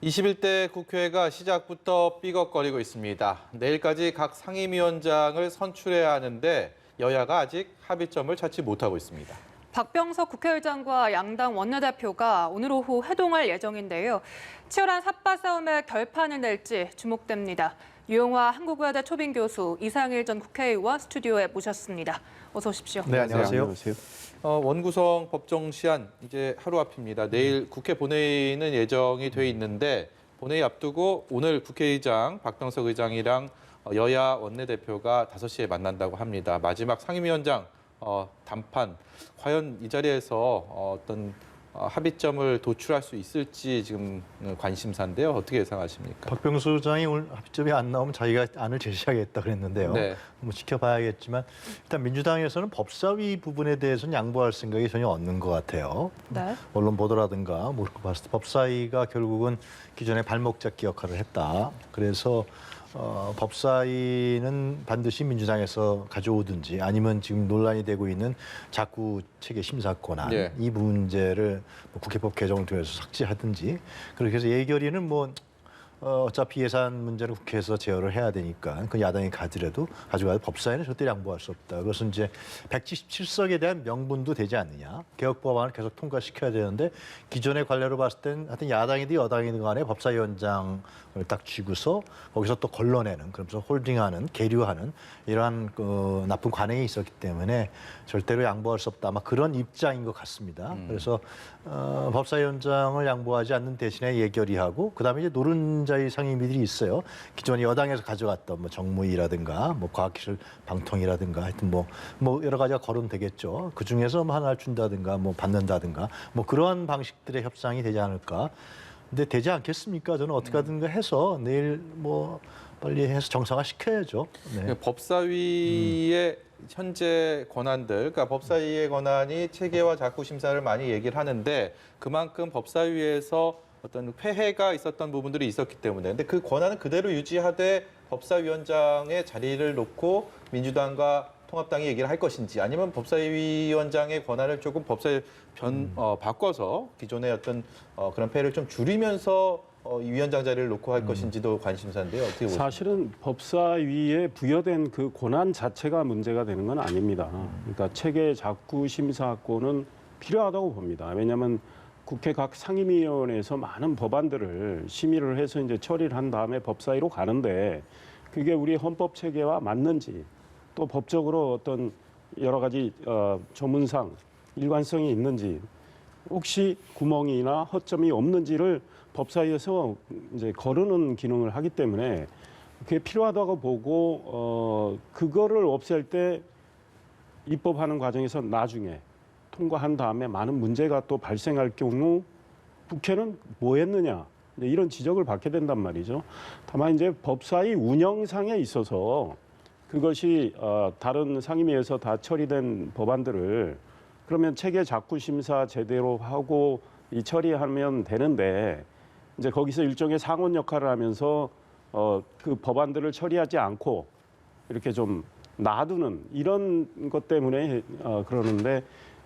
21대 국회가 시작부터 삐걱거리고 있습니다. 내일까지 각 상임위원장을 선출해야 하는데 여야가 아직 합의점을 찾지 못하고 있습니다. 박병석 국회의장과 양당 원내대표가 오늘 오후 회동할 예정인데요. 치열한 삿바 싸움의 결판을 낼지 주목됩니다. 유용화 한국의대 초빙 교수, 이상일 전 국회의원 스튜디오에 모셨습니다. 어서 오십시오. 네, 안녕하세요. 원구성 법정 시한 이제 하루 앞입니다. 내일 국회 본회의는 예정이 돼 있는데 본회의 앞두고 오늘 국회의장 박병석 의장이랑 여야 원내대표가 5시에 만난다고 합니다. 마지막 상임위원장 담판, 과연 이 자리에서 어떤 합의점을 도출할 수 있을지 지금 관심사인데요. 어떻게 예상하십니까? 박병수 의장이 오늘 합의점이 안 나오면 자기가 안을 제시하겠다 그랬는데요. 네. 뭐 지켜봐야겠지만 일단 민주당에서는 법사위 부분에 대해서는 양보할 생각이 전혀 없는 것 같아요. 네. 언론 보도라든가 뭐 봤을 때 법사위가 결국은 기존에 발목 잡기 역할을 했다. 그래서 법사위는 반드시 민주당에서 가져오든지 아니면 지금 논란이 되고 있는 자구 체계 심사 권한 네. 이 문제를 국회법 개정을 통해서 삭제하든지 그렇게 해서 예결위는 뭐 어차피 예산 문제는 국회에서 제어를 해야 되니까 그 야당이 가더라도 가져가도 법사위는 절대 양보할 수 없다. 그것은 이제 177석에 대한 명분도 되지 않느냐. 개혁 법안을 계속 통과시켜야 되는데 기존의 관례로 봤을 땐 하여튼 야당이든 여당이든 간에 법사위원장을 딱 쥐고서 거기서 또 걸러내는 그러면서 홀딩하는 계류하는 이러한 나쁜 관행이 있었기 때문에 절대로 양보할 수 없다. 아마 그런 입장인 것 같습니다. 그래서 법사위원장을 양보하지 않는 대신에 예결위하고 그다음에 이제 노른자의 상임위들이 있어요. 기존에 여당에서 가져갔던 뭐 정무위라든가 뭐 과학기술 방통이라든가 하여튼 뭐 여러 가지가 거론되겠죠. 그 중에서 뭐 하나를 준다든가 뭐 받는다든가 뭐 그러한 방식들의 협상이 되지 않을까. 근데 되지 않겠습니까? 저는 어떻게 하든가 해서 내일 뭐 빨리 해서 정상화 시켜야죠. 네. 법사위의 현재 권한들, 그러니까 법사위의 권한이 체계와 자구 심사를 많이 얘기를 하는데 그만큼 법사위에서 어떤 폐해가 있었던 부분들이 있었기 때문에 근데 그 권한은 그대로 유지하되 법사위원장의 자리를 놓고 민주당과 통합당이 얘기를 할 것인지 아니면 법사위원장의 권한을 조금 법사위 바꿔서 기존의 어떤 그런 폐해를 좀 줄이면서 이 위원장 자리를 놓고 할 것인지도 관심사인데요. 어떻게 보십니까? 사실은 법사위에 부여된 그 권한 자체가 문제가 되는 건 아닙니다. 그러니까 체계 자구 심사권은 필요하다고 봅니다. 왜냐하면 국회 각 상임위원회에서 많은 법안들을 심의를 해서 이제 처리를 한 다음에 법사위로 가는데 그게 우리 헌법 체계와 맞는지 또 법적으로 어떤 여러 가지 조문상 일관성이 있는지 혹시 구멍이나 허점이 없는지를 법사위에서 이제 거르는 기능을 하기 때문에 그게 필요하다고 보고 그거를 없앨 때 입법하는 과정에서 나중에 통과한 다음에 많은 문제가 또 발생할 경우 국회는 뭐 했느냐 이런 지적을 받게 된단 말이죠. 다만 이제 법사위 운영상에 있어서 그것이 다른 상임위에서 다 처리된 법안들을 그러면 체계 자구 심사 제대로 하고 이 처리하면 되는데 이제 거기서 일종의 상원 역할을 하면서 그 법안들을 처리하지 않고 이렇게 좀 놔두는 이런 것 때문에 그러는데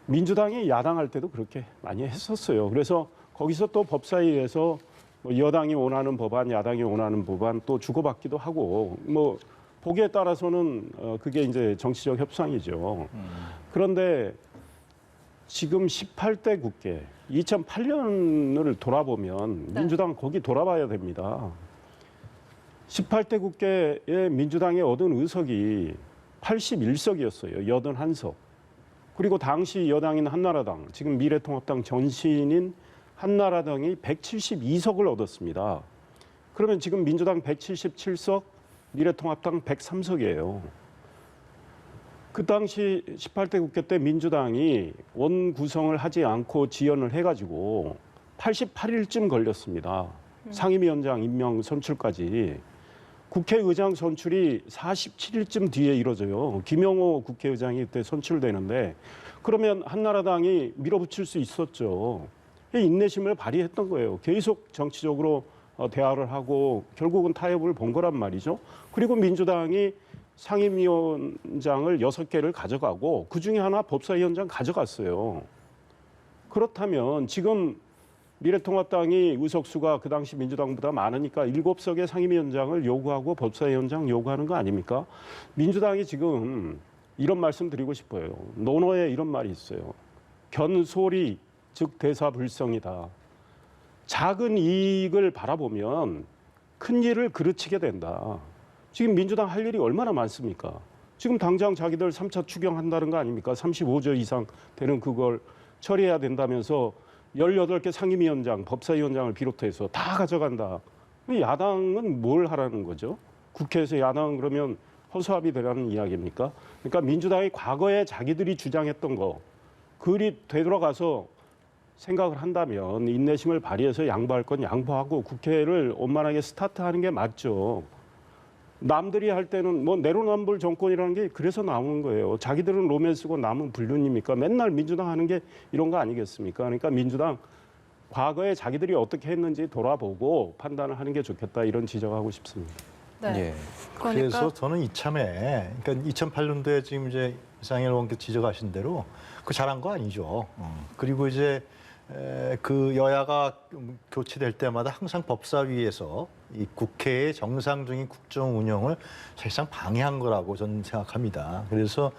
민주당이 야당할 때도 그렇게 많이 했었어요. 그래서 거기서 또 법사위에서 뭐 여당이 원하는 법안, 야당이 원하는 법안 또 주고받기도 하고 뭐 보기에 따라서는 그게 이제 정치적 협상이죠. 그런데 지금 18대 국회 2008년을 돌아보면 민주당 거기 돌아봐야 됩니다. 18대 국회에 민주당이 얻은 의석이 81석이었어요. 81석. 그리고 당시 여당인 한나라당, 지금 미래통합당 전신인 한나라당이 172석을 얻었습니다. 그러면 지금 민주당 177석, 미래통합당 103석이에요. 그 당시 18대 국회 때 민주당이 원 구성을 하지 않고 지연을 해가지고 88일쯤 걸렸습니다. 상임위원장 임명 선출까지. 국회의장 선출이 47일쯤 뒤에 이뤄져요. 김영호 국회의장이 그때 선출되는데 그러면 한나라당이 밀어붙일 수 있었죠. 인내심을 발휘했던 거예요. 계속 정치적으로 대화를 하고 결국은 타협을 본 거란 말이죠. 그리고 민주당이 상임위원장을 6개를 가져가고 그중에 하나 법사위원장 가져갔어요. 그렇다면 지금 미래통합당이 의석수가 그 당시 민주당보다 많으니까 7석의 상임위원장을 요구하고 법사위원장 요구하는 거 아닙니까? 민주당이 지금 이런 말씀 드리고 싶어요. 논어에 이런 말이 있어요. 견소리 즉 대사불성이다. 작은 이익을 바라보면 큰 일을 그르치게 된다. 지금 민주당 할 일이 얼마나 많습니까? 지금 당장 자기들 3차 추경한다는 거 아닙니까? 35조 이상 되는 그걸 처리해야 된다면서 18개 상임위원장, 법사위원장을 비롯해서 다 가져간다. 야당은 뭘 하라는 거죠? 국회에서 야당은 그러면 허수아비 되라는 이야기입니까? 그러니까 민주당이 과거에 자기들이 주장했던 거 그리 되돌아가서 생각을 한다면 인내심을 발휘해서 양보할 건 양보하고 국회를 원만하게 스타트하는 게 맞죠. 남들이 할 때는 뭐 내로남불 정권이라는 게 그래서 나오는 거예요. 자기들은 로맨스고 남은 불륜입니까? 맨날 민주당 하는 게 이런 거 아니겠습니까? 그러니까 민주당 과거에 자기들이 어떻게 했는지 돌아보고 판단을 하는 게 좋겠다 이런 지적하고 싶습니다. 네. 예. 그러니까 그래서 저는 이참에 그러니까 2008년도에 지금 이제 이상일 의원께서 지적하신 대로 그 잘한 거 아니죠. 그리고 이제 그 여야가 교체될 때마다 항상 법사위에서 이 국회의 정상적인 국정 운영을 사실상 방해한 거라고 저는 생각합니다. 그래서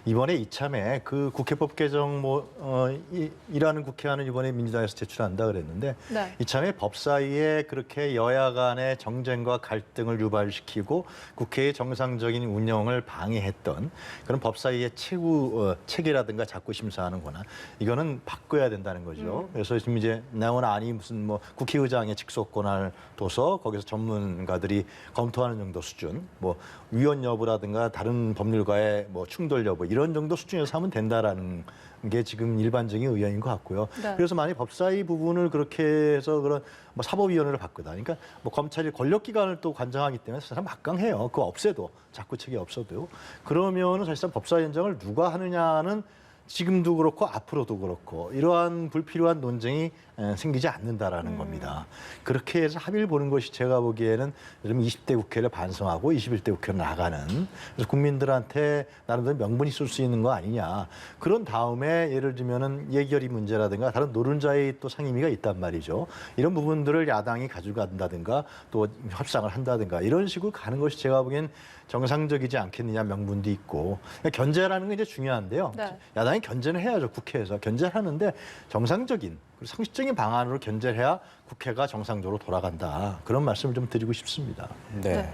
이번에 이참에 그 국회법 개정 이라는 국회안을 이번에 민주당에서 제출한다 그랬는데 네. 이참에 법사위에 그렇게 여야 간의 정쟁과 갈등을 유발시키고 국회의 정상적인 운영을 방해했던 그런 법사위의 체계라든가 자꾸 심사하는 거나 이거는 바꿔야 된다는 거죠. 그래서 지금 이제 나온 안이 무슨 뭐 국회의장의 직속 권한을 둬서 거기서 전문가들이 검토하는 정도 수준, 뭐 위헌 여부라든가 다른 법률과의 뭐 충돌 여부 이런 정도 수준에서 하면 된다라는 게 지금 일반적인 의견인 것 같고요. 네. 그래서 만약 법사위 부분을 그렇게 해서 그런 뭐 사법위원회를 바꾸다. 그러니까 뭐 검찰이 권력기관을 또 관장하기 때문에 사실 막강해요. 그거 없애도 자꾸 책이 없어도요. 그러면은 사실상 법사위원장을 누가 하느냐는 지금도 그렇고 앞으로도 그렇고 이러한 불필요한 논쟁이 생기지 않는다라는 겁니다. 그렇게 해서 합의를 보는 것이 제가 보기에는 요즘 20대 국회를 반성하고 21대 국회로 나가는 그래서 국민들한테 나름대로 명분이 있을 수 있는 거 아니냐. 그런 다음에 예를 들면은 예결위 문제라든가 다른 노른자의 또 상임위가 있단 말이죠. 이런 부분들을 야당이 가져간다든가 또 협상을 한다든가 이런 식으로 가는 것이 제가 보기엔 정상적이지 않겠느냐 명분도 있고 견제라는 게 이제 중요한데요. 네. 야당이 견제는 해야죠. 국회에서 견제를 하는데 정상적인 그리고 상식적인 방안으로 견제를 해야 국회가 정상적으로 돌아간다. 그런 말씀을 좀 드리고 싶습니다. 네.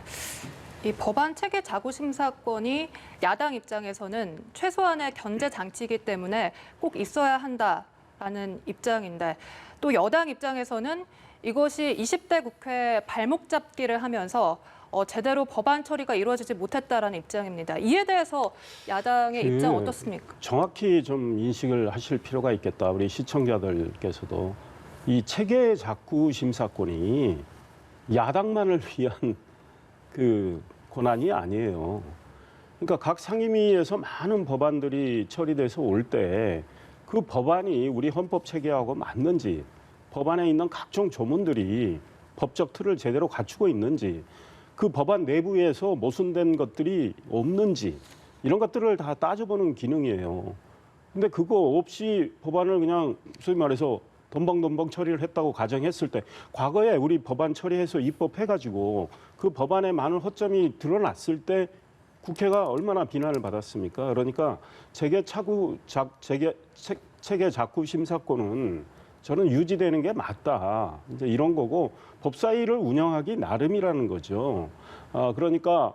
이 법안 체계 자구 심사권이 야당 입장에서는 최소한의 견제 장치이기 때문에 꼭 있어야 한다라는 입장인데 또 여당 입장에서는 이것이 20대 국회 발목 잡기를 하면서 제대로 법안 처리가 이루어지지 못했다라는 입장입니다. 이에 대해서 야당의 입장 어떻습니까? 정확히 좀 인식을 하실 필요가 있겠다. 우리 시청자들께서도 이 체계 자구 심사권이 야당만을 위한 그 권한이 아니에요. 그러니까 각 상임위에서 많은 법안들이 처리돼서 올 때 그 법안이 우리 헌법 체계하고 맞는지 법안에 있는 각종 조문들이 법적 틀을 제대로 갖추고 있는지 그 법안 내부에서 모순된 것들이 없는지 이런 것들을 다 따져보는 기능이에요. 근데 그거 없이 법안을 그냥 소위 말해서 덤벙덤벙 처리를 했다고 가정했을 때 과거에 우리 법안 처리해서 입법해가지고 그 법안에 많은 허점이 드러났을 때 국회가 얼마나 비난을 받았습니까? 그러니까 체계 자구 심사권은 저는 유지되는 게 맞다. 이제 이런 거고 법사위를 운영하기 나름이라는 거죠. 그러니까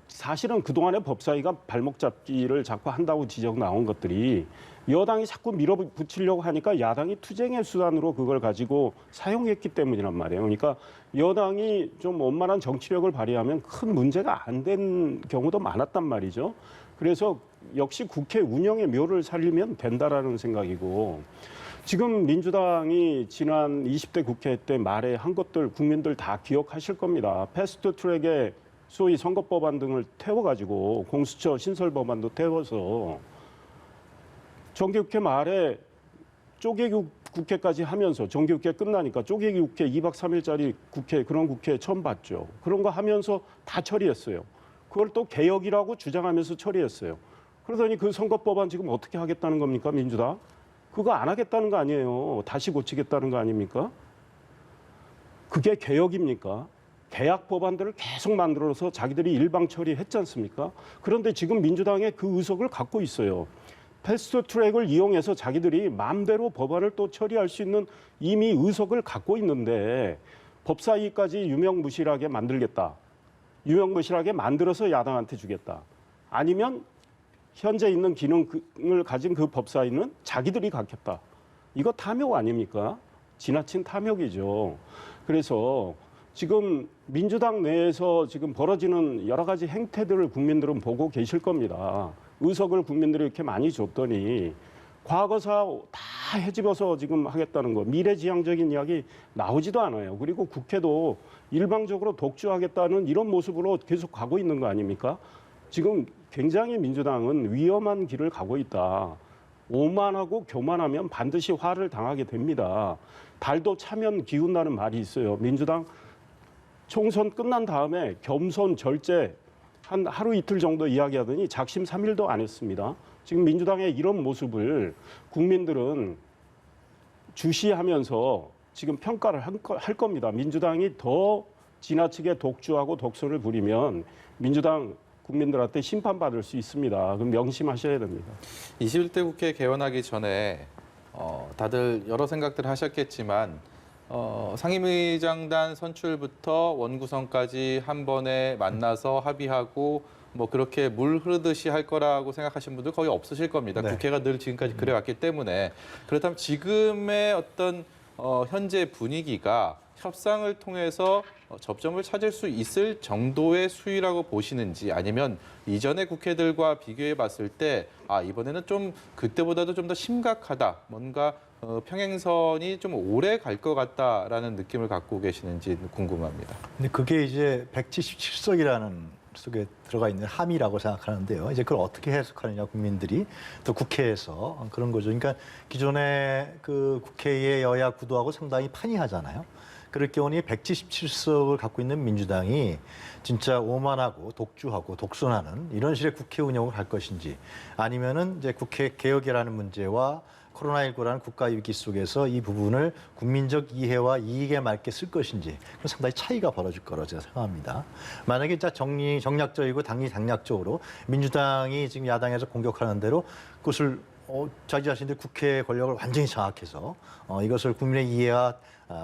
사실은 그동안에 법사위가 발목 잡기를 자꾸 한다고 지적 나온 것들이 여당이 자꾸 밀어붙이려고 하니까 야당이 투쟁의 수단으로 그걸 가지고 사용했기 때문이란 말이에요. 그러니까 여당이 좀 원만한 정치력을 발휘하면 큰 문제가 안 된 경우도 많았단 말이죠. 그래서 역시 국회 운영의 묘를 살리면 된다라는 생각이고 지금 민주당이 지난 20대 국회 때 말에 한 것들 국민들 다 기억하실 겁니다. 패스트 트랙에 소위 선거법안 등을 태워가지고 공수처 신설 법안도 태워서 정기국회 말에 쪼개기 국회까지 하면서 정기국회 끝나니까 쪼개기 국회 2박 3일짜리 국회 그런 국회 처음 봤죠. 그런 거 하면서 다 처리했어요. 그걸 또 개혁이라고 주장하면서 처리했어요. 그러더니 그 선거법안 지금 어떻게 하겠다는 겁니까 민주당? 그거 안 하겠다는 거 아니에요. 다시 고치겠다는 거 아닙니까? 그게 개혁입니까? 계약 법안들을 계속 만들어서 자기들이 일방 처리했지 않습니까? 그런데 지금 민주당에 그 의석을 갖고 있어요. 패스트 트랙을 이용해서 자기들이 마음대로 법안을 또 처리할 수 있는 이미 의석을 갖고 있는데 법사위까지 유명무실하게 만들겠다. 유명무실하게 만들어서 야당한테 주겠다. 아니면 현재 있는 기능을 가진 그 법사위는 자기들이 갖겠다. 이거 탐욕 아닙니까? 지나친 탐욕이죠. 그래서 지금 민주당 내에서 지금 벌어지는 여러 가지 행태들을 국민들은 보고 계실 겁니다. 의석을 국민들이 이렇게 많이 줬더니 과거사 다 헤집어서 지금 하겠다는 거, 미래지향적인 이야기 나오지도 않아요. 그리고 국회도 일방적으로 독주하겠다는 이런 모습으로 계속 가고 있는 거 아닙니까? 지금 굉장히 민주당은 위험한 길을 가고 있다. 오만하고 교만하면 반드시 화를 당하게 됩니다. 달도 차면 기운다는 말이 있어요. 민주당 총선 끝난 다음에 겸손, 절제 한 하루 이틀 정도 이야기하더니 작심 3일도 안 했습니다. 지금 민주당의 이런 모습을 국민들은 주시하면서 지금 평가를 할 겁니다. 민주당이 더 지나치게 독주하고 독선을 부리면 민주당 국민들한테 심판받을 수 있습니다. 그럼 명심하셔야 됩니다. 21대 국회 개원하기 전에 다들 여러 생각들을 하셨겠지만 상임위장단 선출부터 원구성까지 한 번에 만나서 합의하고 뭐 그렇게 물 흐르듯이 할 거라고 생각하시는 분들 거의 없으실 겁니다. 네. 국회가 늘 지금까지 그래왔기 때문에. 그렇다면 지금의 어떤 현재 분위기가 협상을 통해서 접점을 찾을 수 있을 정도의 수위라고 보시는지, 아니면 이전의 국회들과 비교해 봤을 때 이번에는 좀 그때보다도 좀 더 심각하다, 뭔가 평행선이 좀 오래 갈 것 같다라는 느낌을 갖고 계시는지 궁금합니다. 근데 그게 이제 177석이라는 속에 들어가 있는 함의라고 생각하는데요. 이제 그걸 어떻게 해석하느냐, 국민들이 또 국회에서 그런 거죠. 그러니까 기존의 그 국회의 여야 구도하고 상당히 판이하잖아요. 그럴 경우에 177석을 갖고 있는 민주당이 진짜 오만하고 독주하고 독선하는 이런 식의 국회 운영을 할 것인지, 아니면은 이제 국회 개혁이라는 문제와 코로나19라는 국가 위기 속에서 이 부분을 국민적 이해와 이익에 맞게 쓸 것인지, 그건 상당히 차이가 벌어질 거라고 제가 생각합니다. 만약에 진짜 정략적이고 당략적으로 민주당이 지금 야당에서 공격하는 대로 그것을 자기 자신들 국회 권력을 완전히 장악해서 이것을 국민의 이해와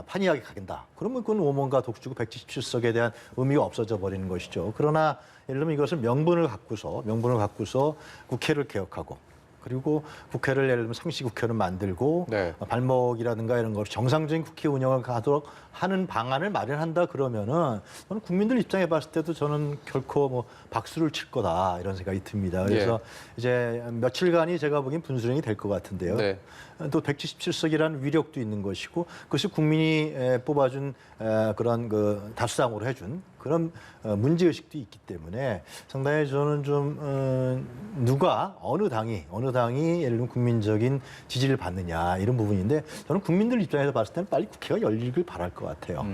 판이하게 가긴다. 그러면 그건 오만과 독주고 177석에 대한 의미가 없어져 버리는 것이죠. 그러나 예를 들면 이것을 명분을 갖고서 국회를 개혁하고, 그리고 국회를 예를 들면 상시국회를 만들고 네. 발목이라든가 이런 걸 정상적인 국회 운영을 가도록 하는 방안을 마련한다 그러면은 저는 국민들 입장에 봤을 때도 저는 결코 뭐 박수를 칠 거다 이런 생각이 듭니다. 그래서 이제 며칠간이 제가 보기엔 분수령이 될 것 같은데요. 네. 또 177석이라는 위력도 있는 것이고, 그것이 국민이 뽑아준 그런 그 다수당으로 해준 그런 문제의식도 있기 때문에 상당히 저는 좀 누가 어느 당이 예를 들면 국민적인 지지를 받느냐 이런 부분인데, 저는 국민들 입장에서 봤을 때는 빨리 국회가 열리길 바랄 것 같아요.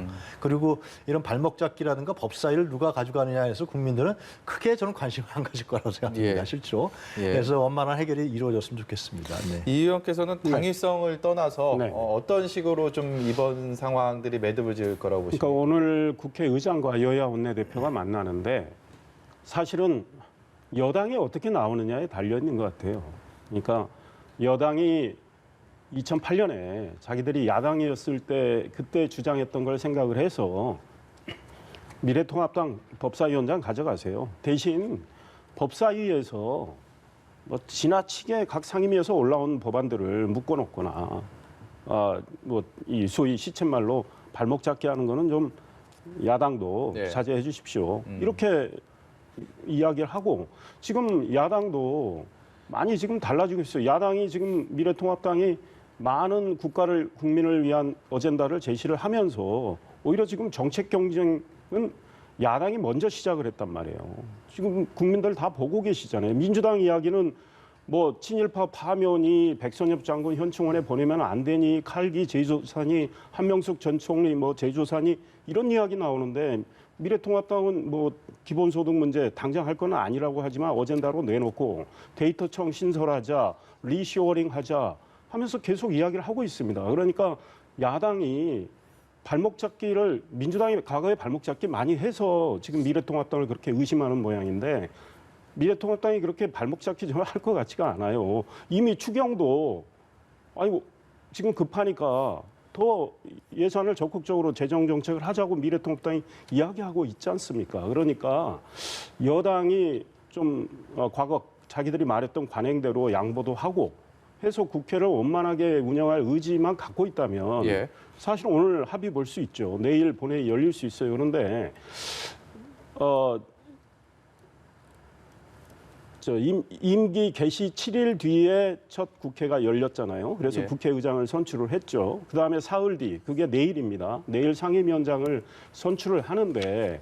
그리고 이런 발목 잡기라든가 법사위를 누가 가져가느냐 해서 국민들은 크게 저는 관심을 안 가질 거라고 생각합니다. 실제로. 그래서 원만한 해결이 이루어졌으면 좋겠습니다. 네. 이 의원께서는 당위성을 떠나서 네. 어떤 식으로 좀 이번 상황들이 매듭을 지을 거라고 보십니까? 그러니까 오늘 국회의장과 여야 원내대표가 만나는데 사실은 여당이 어떻게 나오느냐에 달려 있는 것 같아요. 그러니까 여당이 2008년에 자기들이 야당이었을 때 그때 주장했던 걸 생각을 해서 미래통합당 법사위원장 가져가세요. 대신 법사위에서 뭐 지나치게 각 상임위에서 올라온 법안들을 묶어놓거나 뭐 이 소위 시쳇말로 발목 잡기 하는 거는 좀 야당도 자제해 주십시오. 이렇게 이야기를 하고, 지금 야당도 많이 지금 달라지고 있어요. 야당이 지금 미래통합당이 많은 국민을 위한 어젠다를 제시를 하면서 오히려 지금 정책 경쟁은 야당이 먼저 시작을 했단 말이에요. 지금 국민들 다 보고 계시잖아요. 민주당 이야기는 뭐 친일파 파면이 백선엽 장군 현충원에 보내면 안 되니, 칼기 제조사니, 한명숙 전 총리 뭐 제조사니 이런 이야기 나오는데, 미래통합당은 뭐 기본소득 문제 당장 할 건 아니라고 하지만 어젠다로 내놓고 데이터청 신설하자, 리쇼어링 하자, 하면서 계속 이야기를 하고 있습니다. 그러니까 야당이 발목 잡기를 민주당이 과거에 발목 잡기 많이 해서 지금 미래통합당을 그렇게 의심하는 모양인데 미래통합당이 그렇게 발목 잡기 좀 할 것 같지가 않아요. 이미 추경도 아이고 지금 급하니까 더 예산을 적극적으로 재정 정책을 하자고 미래통합당이 이야기하고 있지 않습니까? 그러니까 여당이 좀 과거 자기들이 말했던 관행대로 양보도 하고 해서 국회를 원만하게 운영할 의지만 갖고 있다면 예. 사실 오늘 합의 볼 수 있죠. 내일 본회의 열릴 수 있어요. 그런데 임기 개시 7일 뒤에 첫 국회가 열렸잖아요. 그래서 예. 국회의장을 선출을 했죠. 그다음에 사흘 뒤, 그게 내일입니다. 내일 상임위원장을 선출을 하는데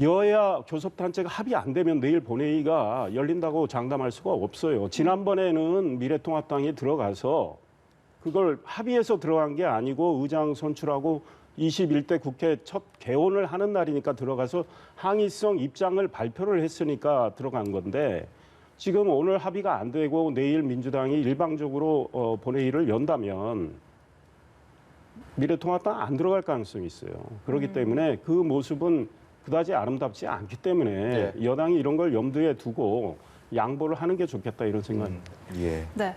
여야 교섭단체가 합의 안 되면 내일 본회의가 열린다고 장담할 수가 없어요. 지난번에는 미래통합당이 들어가서 그걸 합의해서 들어간 게 아니고 의장 선출하고 21대 국회 첫 개원을 하는 날이니까 들어가서 항의성 입장을 발표를 했으니까 들어간 건데 지금 오늘 합의가 안 되고 내일 민주당이 일방적으로 본회의를 연다면 미래통합당 안 들어갈 가능성이 있어요. 그렇기 때문에 그 모습은 그다지 아름답지 않기 때문에 여당이 이런 걸 염두에 두고 양보를 하는 게 좋겠다 이런 생각입니다. 예. 네.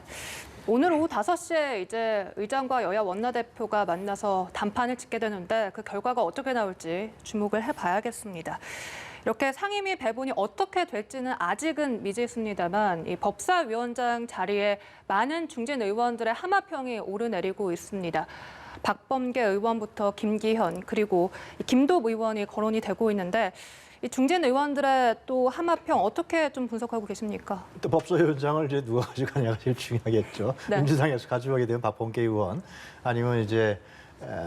오늘 오후 5시에 이제 의장과 여야 원내대표가 만나서 단판을 짓게 되는데 그 결과가 어떻게 나올지 주목을 해봐야겠습니다. 이렇게 상임위 배분이 어떻게 될지는 아직은 미지수입니다만 이 법사위원장 자리에 많은 중진 의원들의 함합형이 오르내리고 있습니다. 박범계 의원부터 김기현 그리고 김도읍 의원이 거론이 되고 있는데 이 중진 의원들의 또 함합형 어떻게 좀 분석하고 계십니까? 또 법사위원장을 이제 누가 가져가냐가 제일 중요하겠죠. 네. 민주당에서 가져가게 되면 박범계 의원 아니면 이제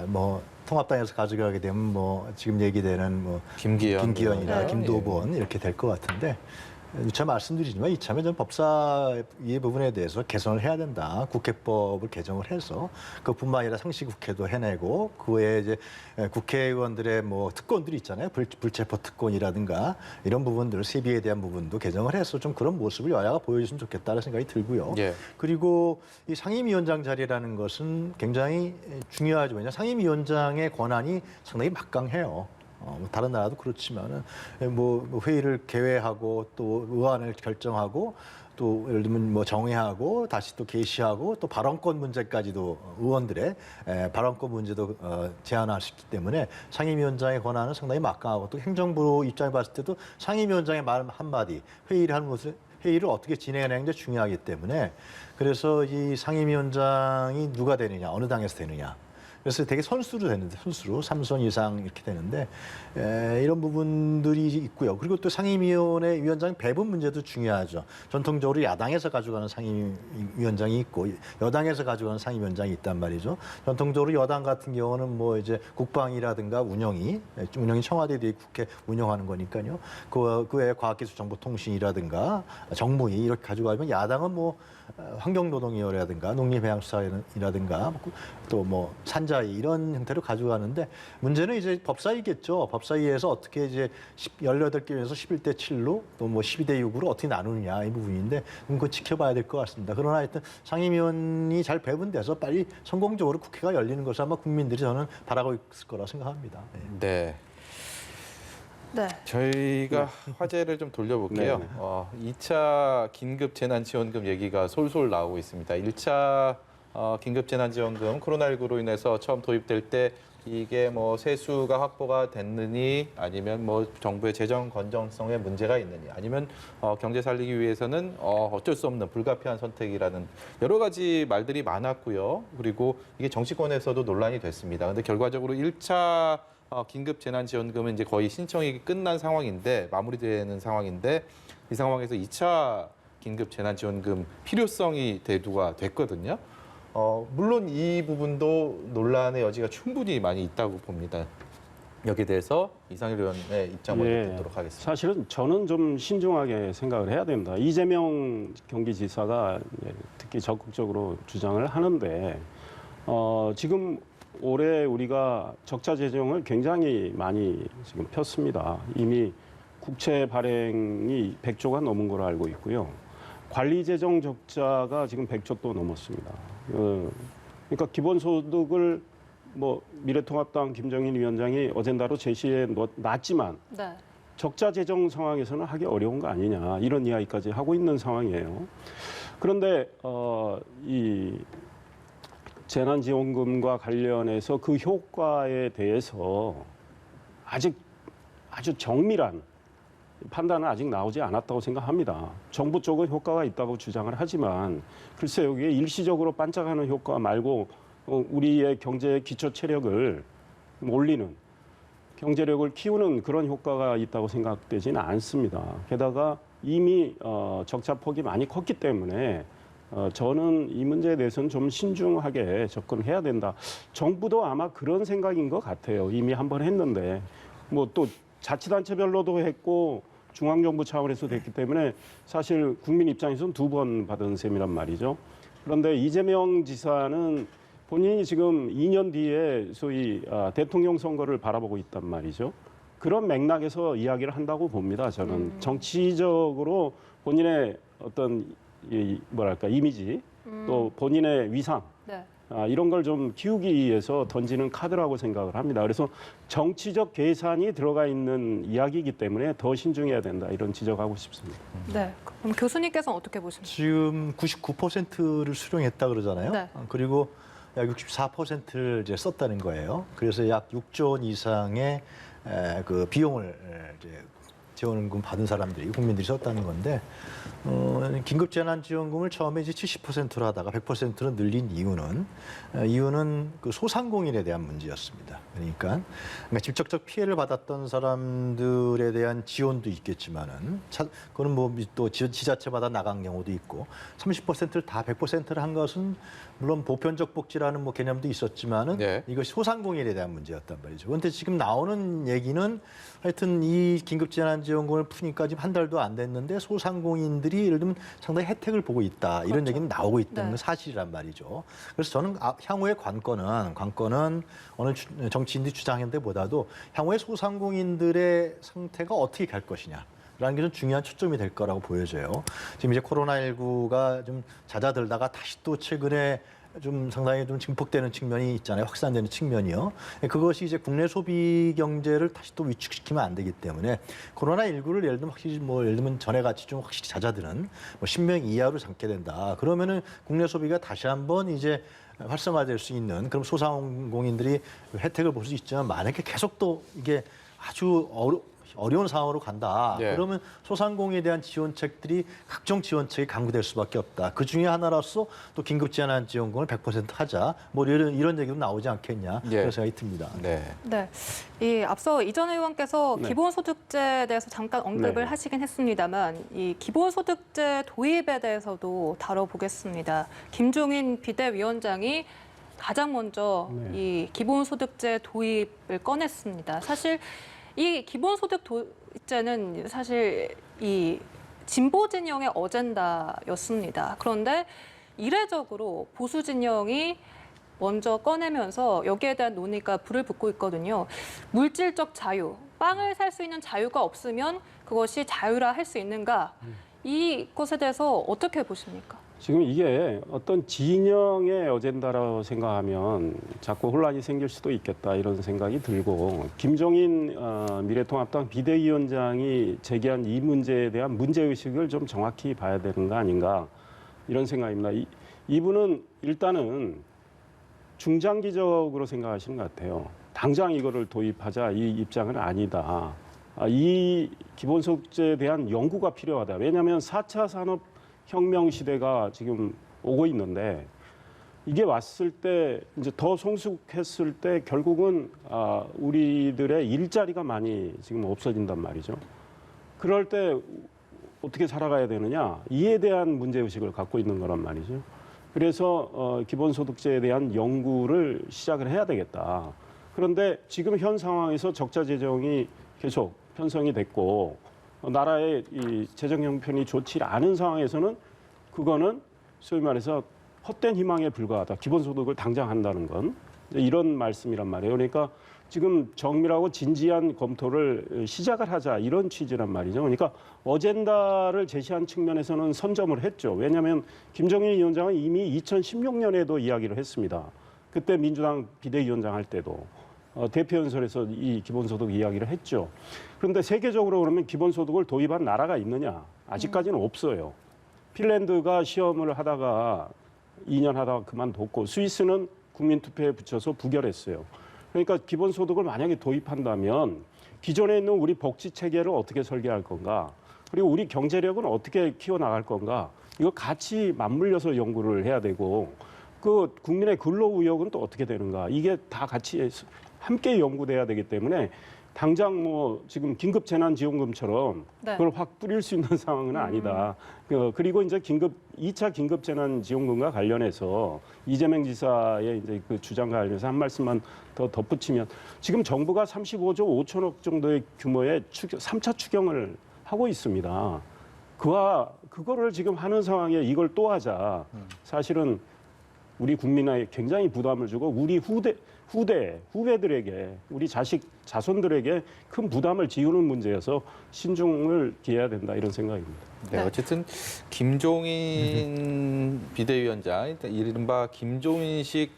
뭐 통합당에서 가져가게 되면 뭐 지금 얘기되는 뭐 김기현이나 네. 김도읍 의원 이렇게 될 것 같은데 누차 말씀드리지만 이참에 전 법사위 부분에 대해서 개선을 해야 된다. 국회법을 개정을 해서 그뿐만 아니라 상시국회도 해내고 그 외에 이제 국회의원들의 뭐 특권들이 있잖아요. 불체포 특권이라든가 이런 부분들 세비에 대한 부분도 개정을 해서 좀 그런 모습을 여야가 보여줬으면 좋겠다는 생각이 들고요. 예. 그리고 이 상임위원장 자리라는 것은 굉장히 중요하죠. 왜냐 상임위원장의 권한이 상당히 막강해요. 뭐 다른 나라도 그렇지만은 뭐 회의를 개회하고 또 의안을 결정하고 또 예를 들면 뭐 정회하고 다시 또 개시하고 또 발언권 문제까지도 의원들의 발언권 문제도 제한할 수 있기 때문에 상임위원장의 권한은 상당히 막강하고 또 행정부 입장에 봤을 때도 상임위원장의 말 한마디 회의를 하는 것을 회의를 어떻게 진행하는 게 중요하기 때문에 그래서 이 상임위원장이 누가 되느냐 어느 당에서 되느냐. 그래서 되게 선수로 되는데 선수로 3선 이상 이렇게 되는데 이런 부분들이 있고요. 그리고 또 상임위원회 위원장 배분 문제도 중요하죠. 전통적으로 야당에서 가져가는 상임위원장이 있고 여당에서 가져가는 상임위원장이 있단 말이죠. 전통적으로 여당 같은 경우는 뭐 이제 국방이라든가 운영이 청와대에 국회 운영하는 거니까요. 그 외에 과학기술정보통신이라든가 정무위 이렇게 가져가면 야당은 뭐 환경노동위원회라든가 농림해양수사이라든가 또 뭐 산자위 이런 형태로 가져가는데 문제는 이제 법사위겠죠. 법사위에서 어떻게 이제 18개 중에서 11대 7로 또 뭐 12대 6으로 어떻게 나누느냐 이 부분인데 그거 지켜봐야 될 것 같습니다. 그러나 하여튼 상임위원이 잘 배분돼서 빨리 성공적으로 국회가 열리는 것을 아마 국민들이 저는 바라고 있을 거라 생각합니다. 네. 네. 저희가 화제를 좀 돌려볼게요. 네. 2차 긴급재난지원금 얘기가 솔솔 나오고 있습니다. 1차 긴급재난지원금 코로나19로 인해서 처음 도입될 때 이게 뭐 세수가 확보가 됐느니 아니면 뭐 정부의 재정 건전성에 문제가 있느니 아니면 경제 살리기 위해서는 어쩔 수 없는 불가피한 선택이라는 여러 가지 말들이 많았고요. 그리고 이게 정치권에서도 논란이 됐습니다. 근데 결과적으로 1차 긴급재난지원금은 이제 거의 신청이 끝난 상황인데 마무리되는 상황인데 이 상황에서 2차 긴급재난지원금 필요성이 대두가 됐거든요. 물론 이 부분도 논란의 여지가 충분히 많이 있다고 봅니다. 여기에 대해서 이상일 의원의 입장 먼저 듣도록 하겠습니다. 사실은 저는 좀 신중하게 생각을 해야 됩니다. 이재명 경기지사가 특히 적극적으로 주장을 하는데 지금 올해 우리가 적자 재정을 굉장히 많이 지금 폈습니다. 이미 국채 발행이 100조가 넘은 걸로 알고 있고요. 관리 재정 적자가 지금 100조 또 넘었습니다. 그러니까 기본소득을 뭐 미래통합당 김정인 위원장이 어젠다로 제시해 놨지만 네. 적자 재정 상황에서는 하기 어려운 거 아니냐 이런 이야기까지 하고 있는 상황이에요. 그런데 이 재난지원금과 관련해서 그 효과에 대해서 아직 아주 정밀한 판단은 아직 나오지 않았다고 생각합니다. 정부 쪽은 효과가 있다고 주장을 하지만 글쎄 여기에 일시적으로 반짝하는 효과 말고 우리의 경제의 기초 체력을 올리는 경제력을 키우는 그런 효과가 있다고 생각되지는 않습니다. 게다가 이미 적자 폭이 많이 컸기 때문에 저는 이 문제에 대해서는 좀 신중하게 접근해야 된다. 정부도 아마 그런 생각인 것 같아요. 이미 한번 했는데 뭐 또 자치단체별로도 했고 중앙정부 차원에서 됐기 때문에 사실 국민 입장에서는 2번 받은 셈이란 말이죠. 그런데 이재명 지사는 본인이 지금 2년 뒤에 소위 대통령 선거를 바라보고 있단 말이죠. 그런 맥락에서 이야기를 한다고 봅니다. 저는 정치적으로 본인의 어떤 뭐랄까 이미지 또 본인의 위상 네. 이런 걸 좀 키우기 위해서 던지는 카드라고 생각을 합니다. 그래서 정치적 계산이 들어가 있는 이야기이기 때문에 더 신중해야 된다 이런 지적하고 싶습니다. 네. 그럼 교수님께서는 어떻게 보십니까? 지금 99%를 수령했다 그러잖아요. 네. 그리고 약 64%를 이제 썼다는 거예요. 그래서 약 6조 원 이상의 그 비용을 이제 지원금 받은 사람들이 국민들이 썼다는 건데 긴급재난지원금을 처음에 이제 70%로 하다가 100%로 늘린 이유는 그 소상공인에 대한 문제였습니다. 그러니까 직접적 피해를 받았던 사람들에 대한 지원도 있겠지만은 그거는 뭐 또 지자체마다 나간 경우도 있고 30%를 다 100%를 한 것은 물론 보편적 복지라는 뭐 개념도 있었지만은 네. 이것이 소상공인에 대한 문제였단 말이죠. 그런데 지금 나오는 얘기는 하여튼 이 긴급재난지원금을 푸니까 지금 한 달도 안 됐는데 소상공인들이 예를 들면 상당히 혜택을 보고 있다 이런 그렇죠. 얘기는 나오고 있다는 네. 건 사실이란 말이죠. 그래서 저는 향후의 관건은 어느 정치인들이 주장한 데보다도 향후의 소상공인들의 상태가 어떻게 갈 것이냐. 라는 게 좀 중요한 초점이 될 거라고 보여져요. 지금 이제 코로나19가 좀 잦아들다가 다시 또 최근에 좀 상당히 좀 증폭되는 측면이 있잖아요. 확산되는 측면이요. 그것이 이제 국내 소비 경제를 다시 또 위축시키면 안 되기 때문에 코로나19를 예를 들면 확실히 예를 들면 전에 같이 좀 확실히 잦아드는 10명 이하로 잡게 된다. 그러면은 국내 소비가 다시 한번 이제 활성화될 수 있는 그럼 소상공인들이 혜택을 볼 수 있지만 만약에 계속 또 이게 아주 어려운 상황으로 간다. 예. 그러면 소상공인에 대한 지원책들이 각종 지원책이 강구될 수밖에 없다. 그 중에 하나로서 또 긴급재난지원금을 100% 하자. 뭐 이런 얘기도 나오지 않겠냐. 예. 그런 생각이 듭니다. 네. 네. 이 앞서 이전 의원께서 네. 기본소득제에 대해서 잠깐 언급을 네. 하시긴 했습니다만 이 기본소득제 도입에 대해서도 다뤄보겠습니다. 김종인 비대위원장이 가장 먼저 네. 이 기본소득제 도입을 꺼냈습니다. 사실 이 기본소득제는 사실 이 진보 진영의 어젠다였습니다. 그런데 이례적으로 보수 진영이 먼저 꺼내면서 여기에 대한 논의가 불을 붙고 있거든요. 물질적 자유, 빵을 살 수 있는 자유가 없으면 그것이 자유라 할 수 있는가? 이것에 대해서 어떻게 보십니까? 지금 이게 어떤 진영의 어젠다라고 생각하면 자꾸 혼란이 생길 수도 있겠다 이런 생각이 들고 김종인 미래통합당 비대위원장이 제기한 이 문제에 대한 문제의식을 좀 정확히 봐야 되는 거 아닌가 이런 생각입니다. 이분은 일단은 중장기적으로 생각하시는 것 같아요. 당장 이거를 도입하자 이 입장은 아니다. 이 기본소득제에 대한 연구가 필요하다. 왜냐하면 4차 산업혁명 시대가 지금 오고 있는데 이게 왔을 때 이제 더 성숙했을 때 결국은 우리들의 일자리가 많이 지금 없어진단 말이죠. 그럴 때 어떻게 살아가야 되느냐 이에 대한 문제의식을 갖고 있는 거란 말이죠. 그래서 기본소득제에 대한 연구를 시작을 해야 되겠다. 그런데 지금 현 상황에서 적자 재정이 계속 편성이 됐고 나라의 이 재정 형편이 좋지 않은 상황에서는 그거는 소위 말해서 헛된 희망에 불과하다. 기본소득을 당장 한다는 건 이런 말씀이란 말이에요. 그러니까 지금 정밀하고 진지한 검토를 시작을 하자 이런 취지란 말이죠. 그러니까 어젠다를 제시한 측면에서는 선점을 했죠. 왜냐하면 김정일 위원장은 이미 2016년에도 이야기를 했습니다. 그때 민주당 비대위원장 할 때도 대표연설에서 이 기본소득 이야기를 했죠. 그런데 세계적으로 그러면 기본소득을 도입한 나라가 있느냐? 아직까지는 없어요. 핀란드가 시험을 하다가 2년 하다가 그만뒀고 스위스는 국민투표에 붙여서 부결했어요. 그러니까 기본소득을 만약에 도입한다면 기존에 있는 우리 복지 체계를 어떻게 설계할 건가? 그리고 우리 경제력은 어떻게 키워나갈 건가? 이거 같이 맞물려서 연구를 해야 되고 그 국민의 근로 의욕은 또 어떻게 되는가? 이게 다 같이 함께 연구돼야 되기 때문에 당장 뭐 지금 긴급 재난지원금처럼 네. 그걸 확 뿌릴 수 있는 상황은 아니다. 그리고 이제 2차 긴급 재난지원금과 관련해서 이재명 지사의 이제 그 주장과 관련해서 한 말씀만 더 덧붙이면 지금 정부가 35조 5천억 정도의 규모의 3차 추경을 하고 있습니다. 그거를 지금 하는 상황에 이걸 또 하자. 사실은 우리 국민에 굉장히 부담을 주고 우리 후배들에게 우리 자손들에게 큰 부담을 지우는 문제여서 신중을 기해야 된다 이런 생각입니다. 네, 어쨌든 김종인 비대위원장, 이른바 김종인식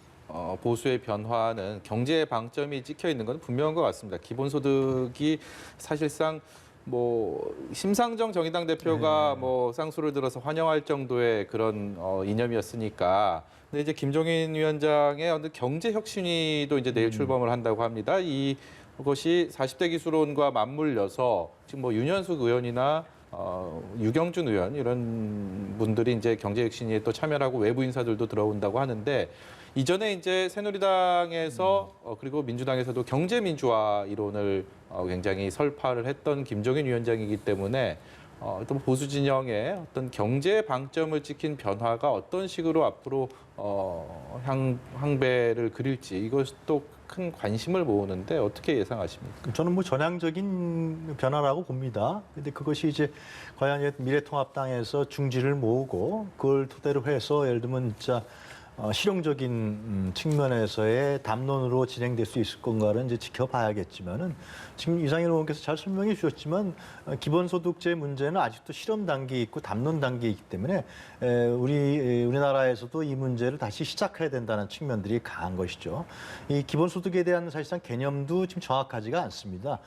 보수의 변화는 경제의 방점이 찍혀 있는 건 분명한 것 같습니다. 기본소득이 사실상 뭐 심상정 정의당 대표가 뭐 쌍수를 들어서 환영할 정도의 그런 이념이었으니까. 근데 이제 김종인 위원장의 어떤 경제 혁신위도 이제 내일 출범을 한다고 합니다. 이것이 40대 기술론과 맞물려서 지금 뭐 윤현숙 의원이나 유경준 의원 이런 분들이 이제 경제 혁신위에 또 참여하고 외부 인사들도 들어온다고 하는데 이전에 이제 새누리당에서 그리고 민주당에서도 경제 민주화 이론을 굉장히 설파를 했던 김종인 위원장이기 때문에 어떤 보수 진영의 어떤 경제 방점을 찍힌 변화가 어떤 식으로 앞으로 항배를 그릴지 이것도 큰 관심을 모으는데 어떻게 예상하십니까? 저는 뭐 전향적인 변화라고 봅니다. 근데 그것이 이제 과연 미래통합당에서 중지를 모으고 그걸 토대로 해서 예를 들면 진짜 실용적인 측면에서의 담론으로 진행될 수 있을 건가를 이제 지켜봐야겠지만은 지금 이상일 의원께서 잘 설명해 주셨지만 기본소득제 문제는 아직도 실험 단계에 있고 담론 단계에 있기 때문에 우리나라에서도 이 문제를 다시 시작해야 된다는 측면들이 강한 것이죠. 이 기본소득에 대한 사실상 개념도 지금 정확하지가 않습니다.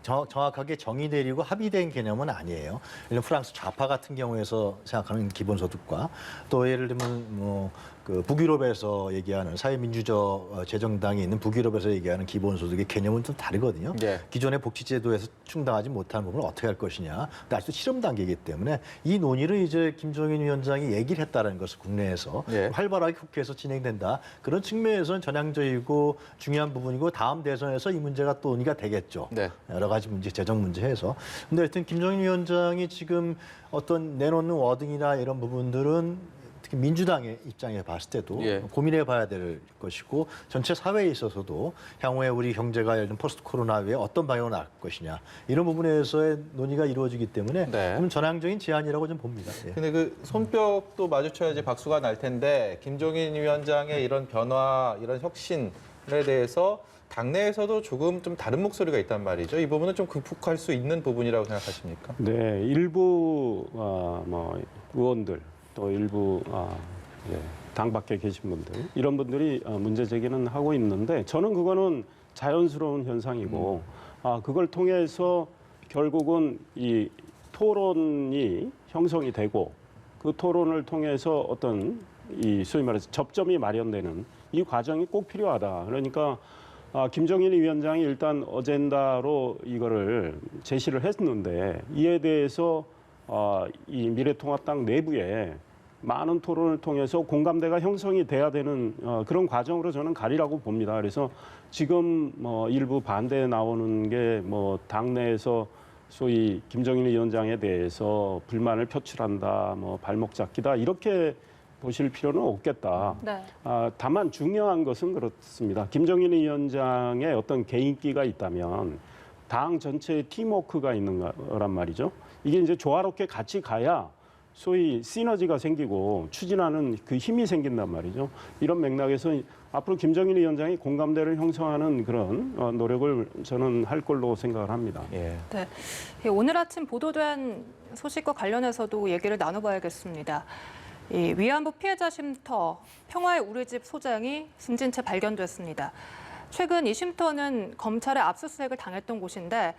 정확하게 정의 내리고 합의된 개념은 아니에요. 예를 들면 프랑스 좌파 같은 경우에서 생각하는 기본소득과 또 예를 들면 그 북유럽에서 얘기하는 사회민주적 재정당이 있는 북유럽에서 얘기하는 기본소득의 개념은 좀 다르거든요. 네. 기존의 복지제도에서 충당하지 못한 부분을 어떻게 할 것이냐. 근데 아직도 실험 단계이기 때문에 이 논의를 이제 김종인 위원장이 얘기를 했다는 것을 국내에서 네. 활발하게 국회에서 진행된다. 그런 측면에서는 전향적이고 중요한 부분이고 다음 대선에서 이 문제가 또 논의가 되겠죠. 네. 여러 가지 문제, 재정 문제 해서. 근데 하여튼 김종인 위원장이 지금 어떤 내놓는 워딩이나 이런 부분들은 특히 민주당의 입장에 봤을 때도 예. 고민해 봐야 될 것이고 전체 사회에 있어서도 향후에 우리 경제가 예를 들면 포스트 코로나 외에 어떤 방향으로 나갈 것이냐 이런 부분에서의 논의가 이루어지기 때문에 네. 좀 전향적인 제안이라고 좀 봅니다. 예. 근데 그 손뼉도 마주쳐야지 박수가 날 텐데 김종인 위원장의 이런 변화, 이런 혁신에 대해서 당내에서도 조금 좀 다른 목소리가 있단 말이죠. 이 부분은 좀 극복할 수 있는 부분이라고 생각하십니까? 네, 일부 의원들 또 일부 당 밖에 계신 분들 이런 분들이 문제 제기는 하고 있는데 저는 그거는 자연스러운 현상이고 그걸 통해서 결국은 이 토론이 형성이 되고 그 토론을 통해서 어떤 이 소위 말해서 접점이 마련되는 이 과정이 꼭 필요하다. 그러니까 김정일 위원장이 일단 어젠다로 이거를 제시를 했는데 이에 대해서 이 미래통합당 내부에 많은 토론을 통해서 공감대가 형성이 돼야 되는 그런 과정으로 저는 가리라고 봅니다. 그래서 지금 일부 반대에 나오는 게 당내에서 소위 김정일 위원장에 대해서 불만을 표출한다, 발목 잡기다 이렇게 보실 필요는 없겠다. 네. 다만 중요한 것은 그렇습니다. 김정일 위원장의 어떤 개인기가 있다면 당 전체의 팀워크가 있는 거란 말이죠. 이게 이제 조화롭게 같이 가야 소위 시너지가 생기고 추진하는 그 힘이 생긴단 말이죠. 이런 맥락에서 앞으로 김정인 위원장이 공감대를 형성하는 그런 노력을 저는 할 걸로 생각을 합니다. 예. 네. 오늘 아침 보도된 소식과 관련해서도 얘기를 나눠봐야겠습니다. 이 위안부 피해자 쉼터 평화의 우리집 소장이 숨진 채 발견됐습니다. 최근 이 쉼터는 검찰의 압수수색을 당했던 곳인데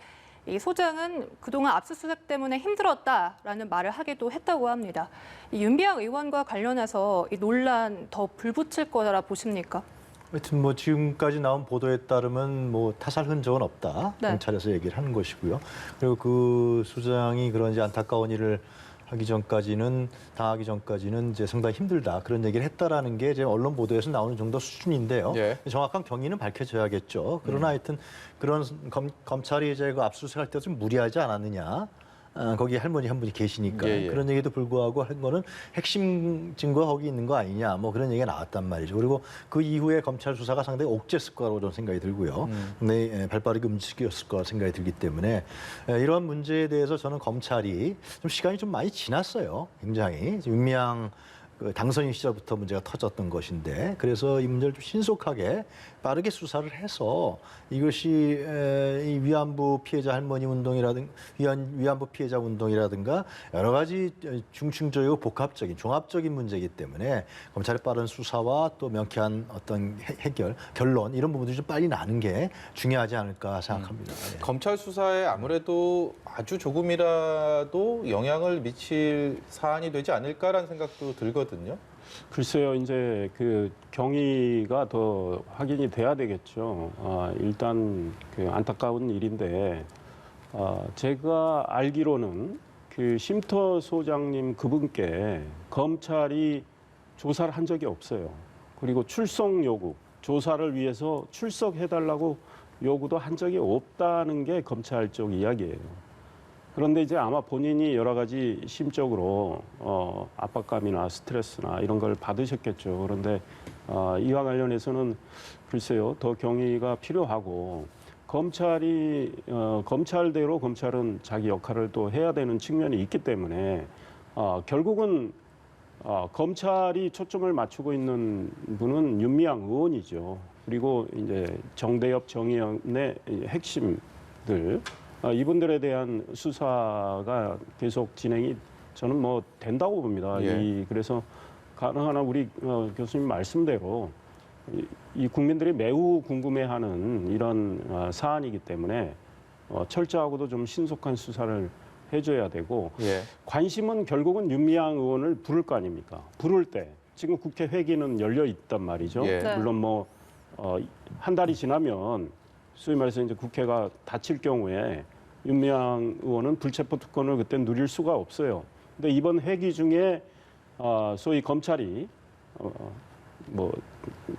이 소장은 그동안 압수수색 때문에 힘들었다라는 말을 하기도 했다고 합니다. 이 윤비양 의원과 관련해서 이 논란 더 불붙을 거라 보십니까? 하여튼 뭐 지금까지 나온 보도에 따르면 뭐 타살 흔적은 없다. 네. 경찰에서 얘기를 하는 것이고요. 그리고 그 수장이 그런 이제 안타까운 일을 당하기 전까지는 이제 상당히 힘들다 그런 얘기를 했다라는 게 이제 언론 보도에서 나오는 정도 수준인데요. 예. 정확한 경위는 밝혀져야겠죠. 그러나 하여튼 그런 검찰이 이제 그 압수수색할 때 좀 무리하지 않았느냐. 거기 할머니 한 분이 계시니까 예, 예. 그런 얘기도 불구하고 한 거는 핵심 증거 거기 있는 거 아니냐 뭐 그런 얘기가 나왔단 말이죠. 그리고 그 이후에 검찰 수사가 상당히 옥죄했을 거라고 저는 생각이 들고요. 네, 발빠르게 움직였을 거라 생각이 들기 때문에 이러한 문제에 대해서 저는 검찰이 좀 시간이 좀 많이 지났어요. 굉장히 윤미향 그 당선인 시절부터 문제가 터졌던 것인데 그래서 이 문제를 좀 신속하게 빠르게 수사를 해서 이것이 이 위안부 피해자 할머니 운동이라든가 위안부 피해자 운동이라든가 여러 가지 중층적이고 복합적인 종합적인 문제이기 때문에 검찰의 빠른 수사와 또 명쾌한 어떤 해결 결론 이런 부분들이 좀 빨리 나는 게 중요하지 않을까 생각합니다. 네. 검찰 수사에 아무래도 아주 조금이라도 영향을 미칠 사안이 되지 않을까라는 생각도 들거든요. 글쎄요, 이제 그 경위가 더 확인이 돼야 되겠죠. 일단 그 안타까운 일인데, 제가 알기로는 그 쉼터 소장님 그분께 검찰이 조사를 한 적이 없어요. 그리고 출석 요구, 조사를 위해서 출석해달라고 요구도 한 적이 없다는 게 검찰 쪽 이야기예요. 그런데 이제 아마 본인이 여러 가지 심적으로 압박감이나 스트레스나 이런 걸 받으셨겠죠. 그런데 이와 관련해서는 글쎄요, 더 경위가 필요하고 검찰이 검찰대로 검찰은 자기 역할을 또 해야 되는 측면이 있기 때문에 결국은 검찰이 초점을 맞추고 있는 분은 윤미향 의원이죠. 그리고 이제 정대협, 정의연의 핵심들. 이분들에 대한 수사가 계속 진행이 저는 뭐 된다고 봅니다. 예. 그래서 가능하나 우리 교수님 말씀대로 이 국민들이 매우 궁금해하는 이런 사안이기 때문에 철저하고도 좀 신속한 수사를 해줘야 되고 예. 관심은 결국은 윤미향 의원을 부를 거 아닙니까? 부를 때 지금 국회 회기는 열려 있단 말이죠. 예. 네. 물론 뭐 한 달이 지나면 소위 말해서 이제 국회가 닫힐 경우에 윤미향 의원은 불체포 특권을 그때 누릴 수가 없어요. 근데 이번 회기 중에 소위 검찰이 뭐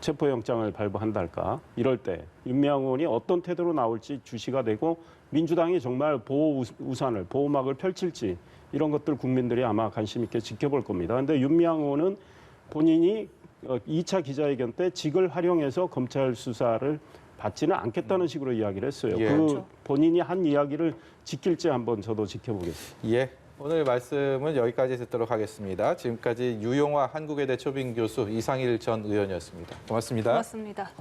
체포영장을 발부한달까 이럴 때 윤미향 의원이 어떤 태도로 나올지 주시가 되고 민주당이 정말 우산을 보호막을 펼칠지 이런 것들 국민들이 아마 관심 있게 지켜볼 겁니다. 그런데 윤미향 의원은 본인이 2차 기자회견 때 직을 활용해서 검찰 수사를 받지는 않겠다는 식으로 이야기를 했어요. 예. 그 본인이 한 이야기를 지킬지 한번 저도 지켜보겠습니다. 예. 오늘 말씀은 여기까지 듣도록 하겠습니다. 지금까지 유용화 한국외대 초빙 교수 이상일 전 의원이었습니다. 고맙습니다. 고맙습니다.